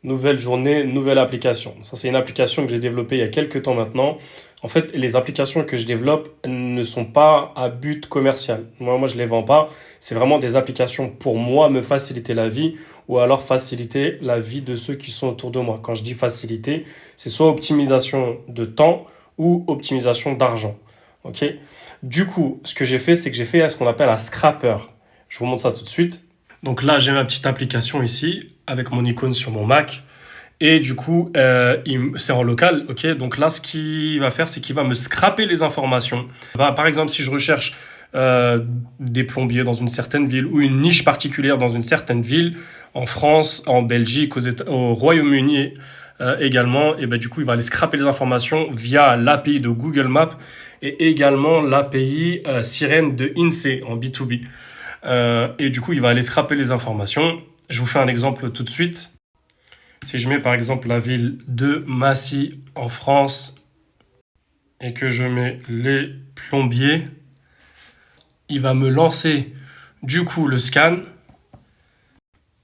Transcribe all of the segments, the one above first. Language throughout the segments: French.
Nouvelle journée, nouvelle application. Ça, c'est une application que j'ai développée il y a quelques temps maintenant. En fait, les applications que je développe ne sont pas à but commercial. Moi, je ne les vends pas. C'est vraiment des applications pour moi, me faciliter la vie ou alors faciliter la vie de ceux qui sont autour de moi. Quand je dis faciliter, c'est soit optimisation de temps ou optimisation d'argent. Ok? Du coup, ce que j'ai fait, c'est que j'ai fait ce qu'on appelle un scrapper. Je vous montre ça tout de suite. Donc là, j'ai ma petite application ici avec mon icône sur mon Mac. Et du coup, c'est en local, ok. Donc là, ce qu'il va faire, c'est qu'il va me scraper les informations. Bah, par exemple, si je recherche des plombiers dans une certaine ville ou une niche particulière dans une certaine ville, en France, en Belgique, au Royaume-Uni également, et ben du coup, il va aller scraper les informations via l'API de Google Maps et également l'API Sirène de INSEE en B2B. Et du coup, il va aller scraper les informations. Je vous fais un exemple tout de suite. Si je mets par exemple la ville de Massy en France et que je mets les plombiers, il va me lancer du coup le scan.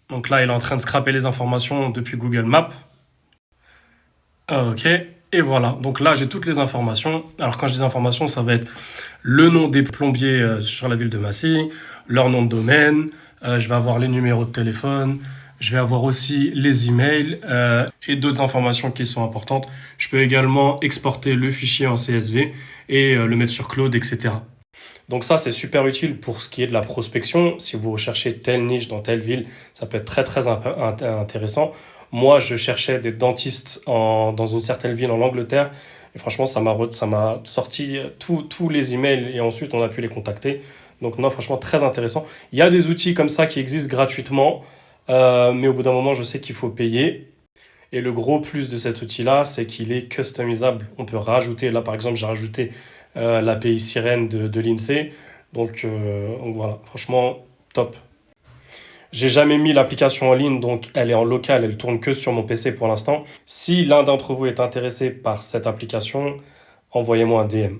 Donc là, il est en train de scraper les informations depuis Google Maps. Ok, et voilà. Donc là, j'ai toutes les informations. Alors quand je dis informations, ça va être le nom des plombiers sur la ville de Massy, leur nom de domaine, je vais avoir les numéros de téléphone, je vais avoir aussi les emails et d'autres informations qui sont importantes. Je peux également exporter le fichier en CSV et le mettre sur Cloud, etc. Donc ça, c'est super utile pour ce qui est de la prospection. Si vous recherchez telle niche dans telle ville, ça peut être très très intéressant. Moi, je cherchais des dentistes dans une certaine ville en Angleterre. Et franchement, ça m'a sorti tous les emails et ensuite on a pu les contacter. Donc non, franchement, très intéressant. Il y a des outils comme ça qui existent gratuitement, mais au bout d'un moment, je sais qu'il faut payer. Et le gros plus de cet outil-là, c'est qu'il est customisable. On peut rajouter, là par exemple, j'ai rajouté l'API Sirène de l'INSEE. Donc voilà, franchement, top. J'ai jamais mis l'application en ligne, donc elle est en local, elle tourne que sur mon PC pour l'instant. Si l'un d'entre vous est intéressé par cette application, envoyez-moi un DM.